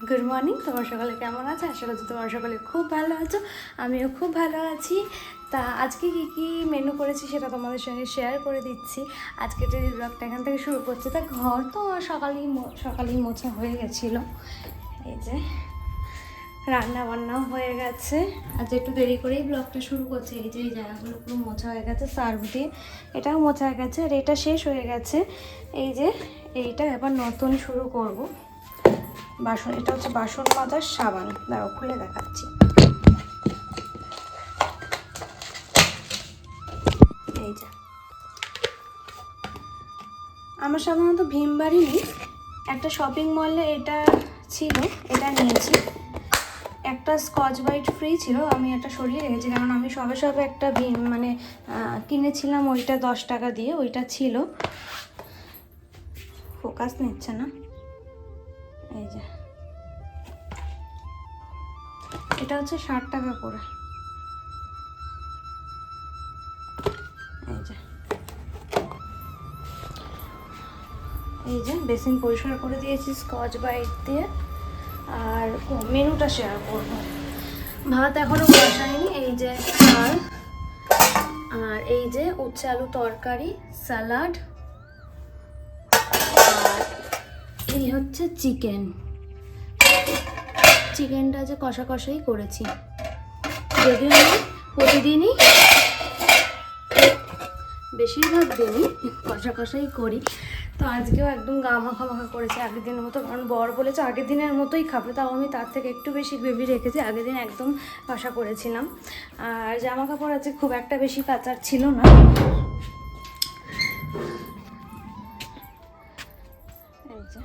Good morning. তোমার সকালে কেমন আছে? আশা করছি তোমার সকালে খুব ভালো আছো, আমিও খুব ভালো আছি। তা আজকে কী মেনু করেছি সেটা তোমাদের সঙ্গে শেয়ার করে দিচ্ছি। আজকে যে ব্লগটা এখান থেকে শুরু করছে, তা ঘর তো সকালেই মোছা হয়ে গেছিলো। এই যে রান্না বান্নাও হয়ে গেছে, আজ একটু দেরি করেই ব্লগটা শুরু করছে। এই যে এই জায়গাগুলো পুরো মোছা হয়ে গেছে, সার্ফ দিয়ে এটাও মোছা হয়ে গেছে, আর এটা শেষ হয়ে গেছে। এই যে এইটা এবার নতুন শুরু করব। বাসন, এটা হচ্ছে বাসন মাজার সাবান, দাঁড়াও খুলে দেখাচ্ছি। এই যে আমার সাধারণত ভীমবাড়ি নেই, একটা শপিং মলে এটা ছিল, এটা নিয়েছি। একটা স্কচ ব্রাইট ফ্রি ছিল, আমি একটা সরিয়ে রেখেছি কারণ আমি সবে একটা কিনেছিলাম, ওইটা 10 টাকা দিয়ে, ওইটা ছিল। ফোকাস নিচ্ছে না। এই যে এটা হচ্ছে 60 টাকা করে। এই যে বেসিন পরিষ্কার করে দিয়েছি স্কচ ব্রাইট দিয়ে। আর মেনুটা শেয়ার করব। ভাত এখনো বসাইনি। এই যে চাল, আর এই যে উচ্ছে আলু তরকারি, স্যালাড, আর এই হচ্ছে চিকেনটা যে কষাই করেছি। যদিও আমি প্রতিদিনই, বেশিরভাগ দিনই কষাই করি, তো আজকেও একদম গা মাখা করেছে আগের দিনের মতো। কারণ বর বলেছে আগের দিনের মতোই খাবে, তাও আমি তার থেকে একটু বেশি গ্রেভি রেখেছি। আগের দিন একদম কষা করেছিলাম। আর জামা কাপড় আজকে খুব একটা বেশি কাচার ছিল না। এই যে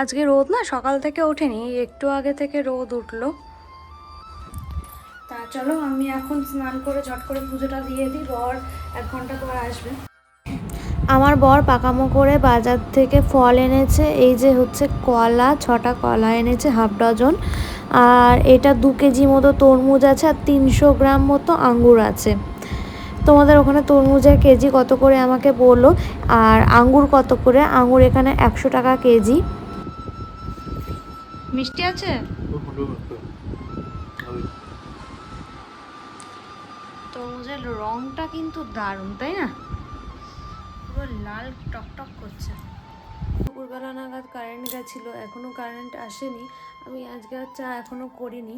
আজকে রোদ না সকাল থেকে ওঠেনি, একটু আগে থেকে রোদ উঠলো। তা চলো আমি এখন স্নান করে ঝট করে পুজোটা দিয়ে দিই, বর 1 ঘন্টা পর আসবে। আমার বর পাকামো করে বাজার থেকে ফল এনেছে। এই যে হচ্ছে কলা, 6টা কলা এনেছে, হাফ ডজন। আর এটা 2 কেজি মতো তরমুজ আছে, আর 300 গ্রাম মতো আঙ্গুর আছে। তোমাদের ওখানে তরমুজের কেজি কত করে আমাকে বলো, আর আঙ্গুর কত করে? আঙ্গুর এখানে 100 টাকা কেজি। মিষ্টি আছে? তরমুজের রংটা কিন্তু দারুণ, তাই না? পুরো লাল টকটক করছে। দুপুরবেলা নাগাদ কারেন্ট গেছিলো, এখনও কারেন্ট আসেনি। আমি আজকে আর চা এখনও করিনি,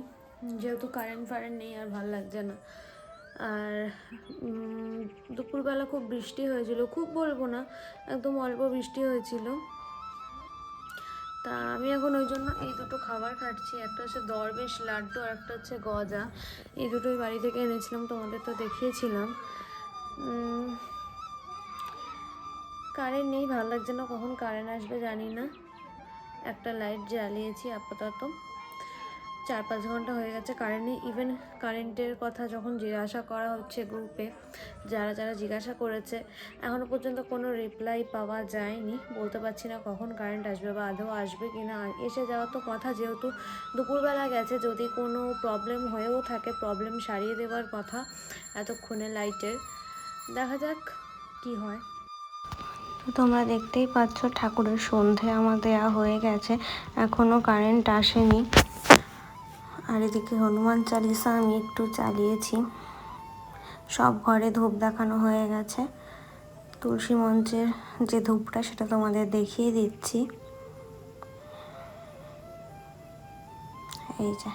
যেহেতু কারেন্ট নেই, আর ভালো লাগছে না। আর দুপুরবেলা খুব বৃষ্টি হয়েছিল, খুব বলবো না, একদম অল্প বৃষ্টি হয়েছিল। তা আমি এখন ওই জন্য এই দুটো খাবার খাচ্ছি। একটা হচ্ছে দরবেশ লাড্ডু, আর একটা হচ্ছে গজা। এই দুটোই বাড়ি থেকে এনেছিলাম, তোমাদের তো দেখিয়েছিলাম। কারেন্ট নেই, ভালো লাগছে না, কখন কারেন্ট আসবে জানি না। একটা লাইট জ্বালিয়েছি আপাতত, 4-5 ঘন্টা হয়ে গেছে কারেন্ট নেই। ইভেন কারেন্টের কথা যখন জিজ্ঞাসা করা হচ্ছে গ্রুপে, যারা জিজ্ঞাসা করেছে, এখনও পর্যন্ত কোনো রিপ্লাই পাওয়া যায়নি। বলতে পারছি না কখন কারেন্ট আসবে বা আদৌ আসবে কি না। এসে যাওয়ার তো কথা, যেহেতু দুপুরবেলা গেছে, যদি কোনো প্রবলেম হয়েও থাকে, প্রবলেম সারিয়ে দেওয়ার কথা এতক্ষণে লাইটের। দেখা যাক কি হয়। তোমরা দেখতেই পাচ্ছ ঠাকুরের সন্ধে আমার দেয়া হয়ে গেছে, এখনও কারেন্ট আসেনি। আর এদিকে হনুমান চালিসা আমি একটু চালিয়েছি। সব ঘরে ধূপ দেখানো হয়ে গেছে। তুলসী মঞ্চের যে ধূপটা সেটা তোমাদের দেখিয়ে দিচ্ছি। এই যে,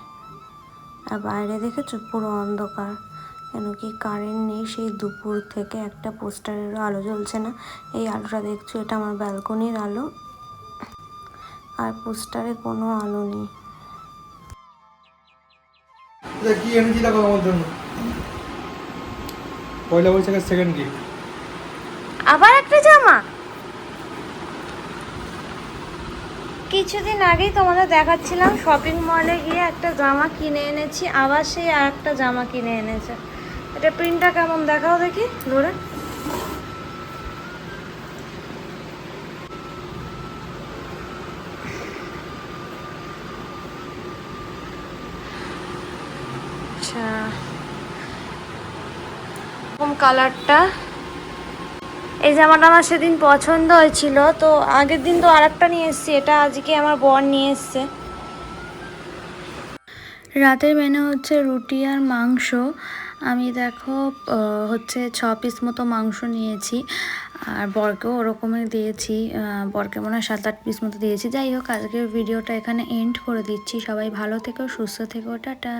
আর বাইরে দেখেছো পুরো অন্ধকার, কেন কি কারেন্ট নেই সেই দুপুর থেকে। একটা পোস্টারেরও আলো জ্বলছে না। এই আলোটা দেখছো, এটা আমার ব্যালকনির আলো, আর পোস্টারে কোনো আলো নেই। কি এনেছি দেখো আমার জন্য, পয়লা বৈশাখের সেকেন্ড গিফট। আবার একটা জামা। কিছুদিন আগেই তোমাদের দেখাচ্ছিলাম শপিং মলে গিয়ে একটা জামা কিনে এনেছি, আবার সেই আর একটা জামা কিনে এনেছে। এটা প্রিন্টটা কেমন দেখাও দেখি ধরে। আচ্ছা, কালারটা এই জামাটা আমার সেদিন পছন্দ হয়েছিল, তো আগের দিন তো আরেকটা নিয়ে এসেছি, এটা আজকে আমার বর নিয়ে এসছে। রাতের মেনু হচ্ছে রুটি আর মাংস। আমি দেখো হচ্ছে 6 পিস মতো মাংস নিয়েছি, আর বরকেও ওরকমই দিয়েছি, বরকে মনে হয় 7-8 পিস মতো দিয়েছি। যাই হোক, আজকের ভিডিওটা এখানে এন্ড করে দিচ্ছি। সবাই ভালো থেকো, সুস্থ থেকো, টাটা।